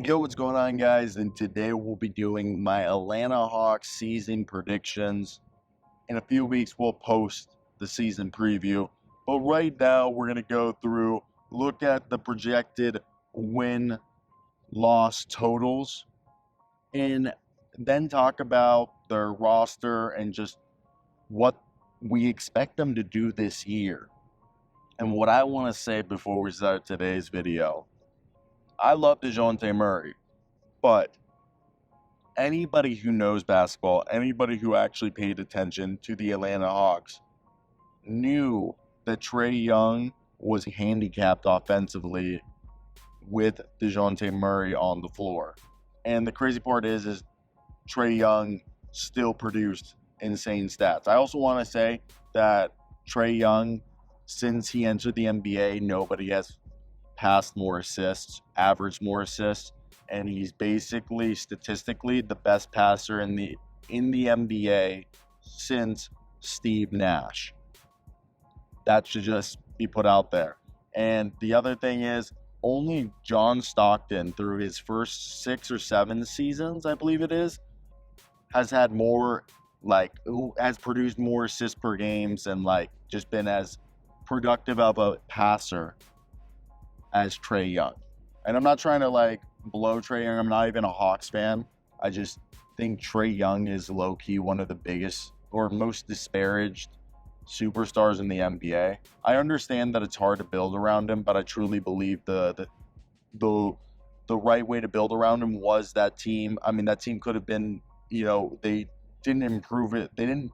Yo, what's going on, guys? And today we'll be doing my Atlanta Hawks season predictions. In a few weeks, we'll post the season preview. But right now, we're going to go through, look at the projected win loss totals, and then talk about their roster and just what we expect them to do this year. And what I want to say before we start today's video, I love DeJounte Murray, but anybody who knows basketball, anybody who actually paid attention to the Atlanta Hawks, knew that Trae Young was handicapped offensively with DeJounte Murray on the floor. And the crazy part is Trae Young still produced insane stats. I also want to say that Trae Young, since he entered the NBA, nobody has passed more assists, averaged more assists, and he's basically statistically the best passer in the NBA since Steve Nash. That should just be put out there. And the other thing is, only John Stockton, through his first 6 or 7 seasons, I believe it is, has had more, has produced more assists per games and just been as productive of a passer as Trae Young. And I'm not trying to blow Trae Young. I'm not even a Hawks fan. I just think Trae Young is low-key one of the biggest or most disparaged superstars in the NBA. I understand that it's hard to build around him, but I truly believe the right way to build around him was that team. I mean, that team could have been, they didn't improve it. They didn't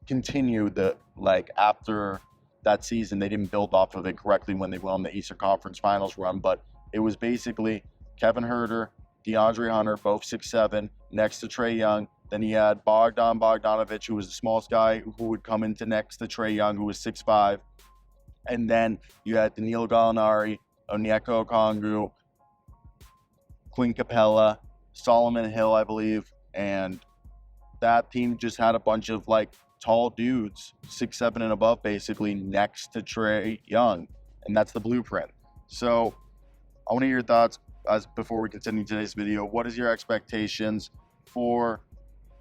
continue after that season. They didn't build off of it correctly when they won the Eastern Conference Finals run, but it was basically Kevin Huerter, DeAndre Hunter, both 6'7", next to Trae Young. Then he had Bogdanovich, who was the smallest guy, who would come into next to Trae Young, who was 6'5". And then you had Danilo Gallinari, Onyeka Okongwu, Clint Capella, Solomon Hill, I believe. And that team just had a bunch of tall dudes, 6'7" and above, basically, next to Trae Young. And that's the blueprint. So I want to hear your thoughts before we continue today's video. What is your expectations for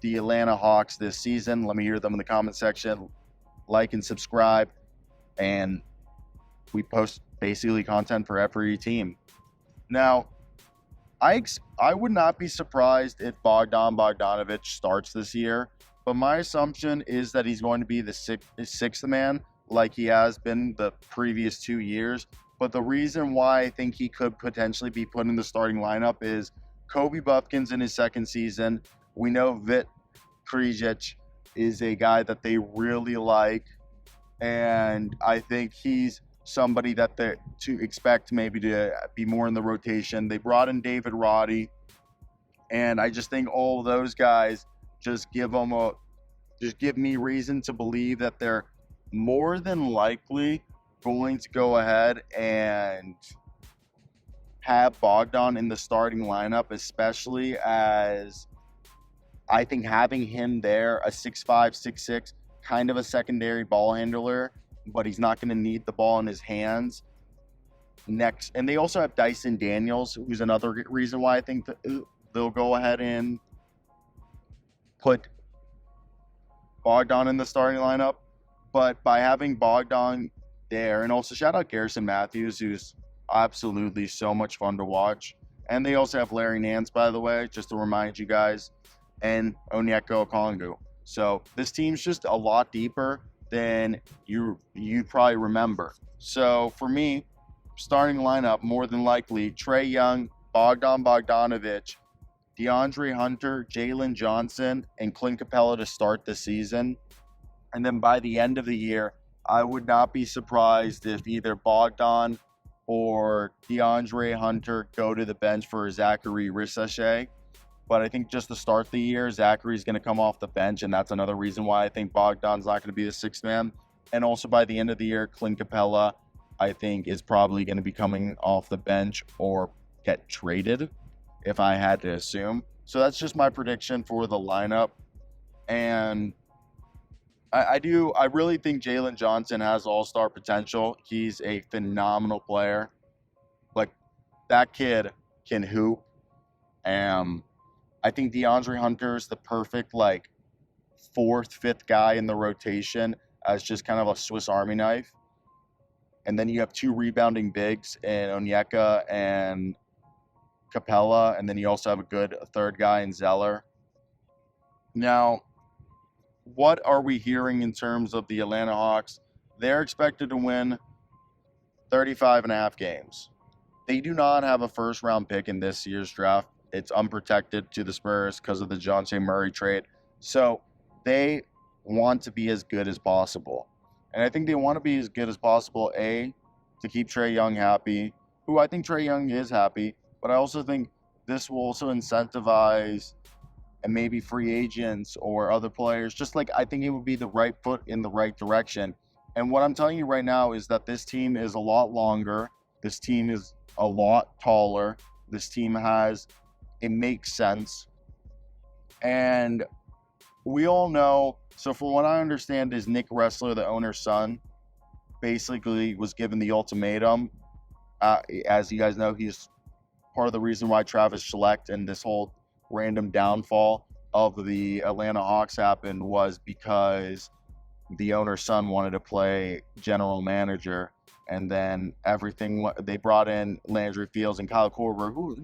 the Atlanta Hawks this season? Let me hear them in the comment section. Like and subscribe. And we post basically content for every team. Now, I would not be surprised if Bogdanovich starts this year, but my assumption is that he's going to be the sixth man like he has been the previous 2 years. But the reason why I think he could potentially be put in the starting lineup is Kobe Buffkin's in his second season. We know Vit Krejci is a guy that they really like, and I think he's somebody that they're to expect maybe to be more in the rotation. They brought in David Roddy, and I just think all those guys just give me reason to believe that they're more than likely going to go ahead and have Bogdan in the starting lineup, especially as I think having him there, a 6'5", 6'6", kind of a secondary ball handler, but he's not going to need the ball in his hands next. And they also have Dyson Daniels, who's another reason why I think that they'll go ahead and put Bogdan in the starting lineup. But by having Bogdan there, and also shout out Garrison Matthews, who's absolutely so much fun to watch. And they also have Larry Nance, by the way, just to remind you guys, and Onyeka Okongwu. So this team's just a lot deeper than you probably remember. So for me, starting lineup, more than likely, Trae Young, Bogdanovich, DeAndre Hunter, Jalen Johnson, and Clint Capella to start the season. And then by the end of the year, I would not be surprised if either Bogdan or DeAndre Hunter go to the bench for Zachary Rissache. But I think just to start the year, Zachary's going to come off the bench, and that's another reason why I think Bogdan's not going to be the sixth man. And also by the end of the year, Clint Capella, I think, is probably going to be coming off the bench or get traded, if I had to assume. So that's just my prediction for the lineup. And I really think Jalen Johnson has all-star potential. He's a phenomenal player. That kid can hoop. I think DeAndre Hunter is the perfect like fourth, fifth guy in the rotation as just kind of a Swiss Army knife. And then you have two rebounding bigs in Onyeka and Capella, and then you also have a good third guy in Zeller. Now, what are we hearing in terms of the Atlanta Hawks? They're expected to win 35 and a half games. They do not have a first round pick in this year's draft. It's unprotected to the Spurs because of the Dejounte Murray trade. So they want to be as good as possible. And I think they want to be as good as possible, A, to keep Trae Young happy, who I think Trae Young is happy, but I also think this will also incentivize and maybe free agents or other players. Just like I think it would be the right foot in the right direction. And what I'm telling you right now is that this team is a lot longer. This team is a lot taller. This team it makes sense. And we all know, so from what I understand is Nick Ressler, the owner's son, basically was given the ultimatum. As you guys know, he's part of the reason why Travis Schlecht and this whole random downfall of the Atlanta Hawks happened was because the owner's son wanted to play general manager, and then everything they brought in Landry Fields and Kyle Korver, who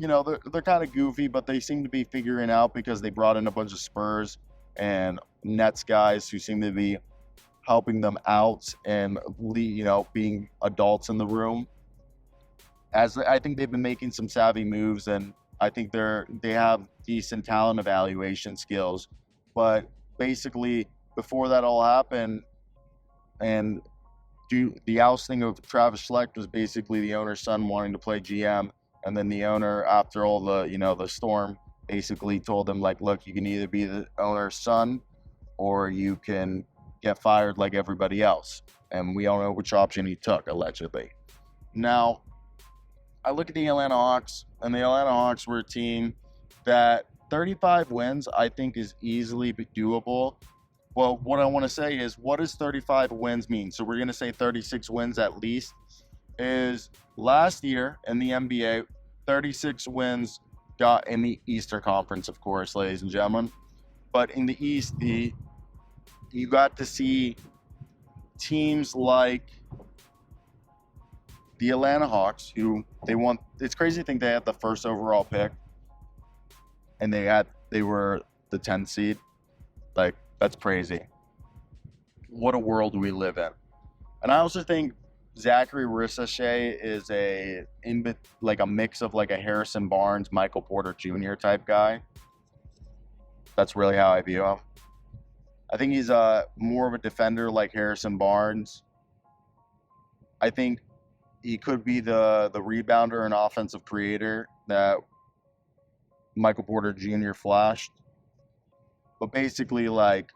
they're kind of goofy, but they seem to be figuring out because they brought in a bunch of Spurs and Nets guys who seem to be helping them out and being adults in the room. As I think they've been making some savvy moves, and I think they have decent talent evaluation skills. But basically, before that all happened, and the ousting of Travis Schlecht was basically the owner's son wanting to play GM, and then the owner, after all the storm, basically told them like, look, you can either be the owner's son, or you can get fired like everybody else. And we all know which option he took, allegedly. Now, I look at the Atlanta Hawks, and the Atlanta Hawks were a team that 35 wins, I think, is easily doable. Well, what I want to say is, what does 35 wins mean? So we're going to say 36 wins at least. Is last year in the NBA, 36 wins got in the Eastern Conference, of course, ladies and gentlemen. But in the East, you got to see teams like the Atlanta Hawks, who it's crazy to think they had the first overall pick, and they were the 10th seed. Like, that's crazy. What a world we live in. And I also think Zachary Rissache is a mix of like a Harrison Barnes, Michael Porter Jr. type guy. That's really how I view him. I think he's more of a defender like Harrison Barnes. I think he could be the rebounder and offensive creator that Michael Porter Jr. flashed. But basically, like,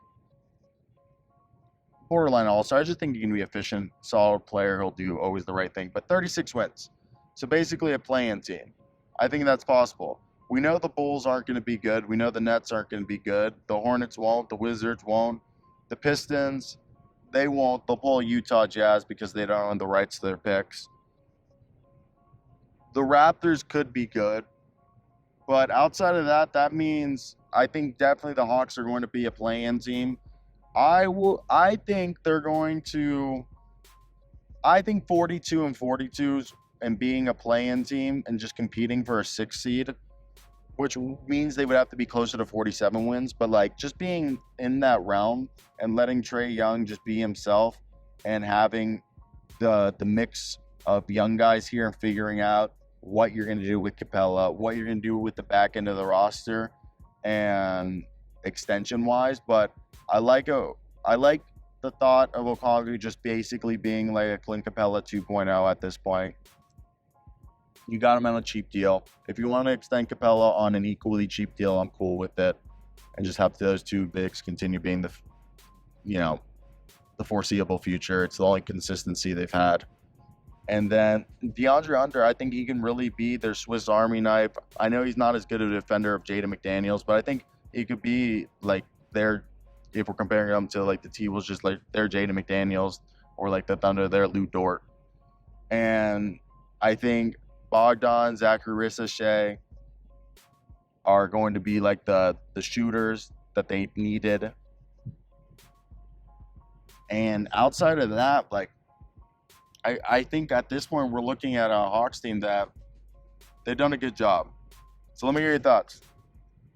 borderline all-star. I just think he can be efficient, solid player. He'll do always the right thing. But 36 wins. So basically a play-in team. I think that's possible. We know the Bulls aren't going to be good. We know the Nets aren't going to be good. The Hornets won't. The Wizards won't. The Pistons, they won't. They'll pull Utah Jazz because they don't own the rights to their picks. The Raptors could be good. But outside of that, that means I think definitely the Hawks are going to be a play-in team. I think they're going to. I think 42 and 42s and being a play-in team and just competing for a 6th seed, which means they would have to be closer to 47 wins. But like just being in that realm and letting Trae Young just be himself and having the mix of young guys here and figuring out what you're going to do with Capella, what you're going to do with the back end of the roster and extension-wise. But I like the thought of Okongwu just basically being like a Clint Capella 2.0 at this point. You got him on a cheap deal. If you want to extend Capella on an equally cheap deal, I'm cool with it. And just have those two bigs continue being the foreseeable future. It's the only consistency they've had. And then DeAndre Hunter, I think he can really be their Swiss Army knife. I know he's not as good a defender of Jaden McDaniels, but I think he could be like if we're comparing him to like the T-Wolves, just like their Jaden McDaniels, or like the Thunder, their Lou Dort. And I think Bogdan, Zachary Rissache, are going to be like the shooters that they needed. And outside of that, like I think at this point we're looking at a Hawks team that they've done a good job. So let me hear your thoughts.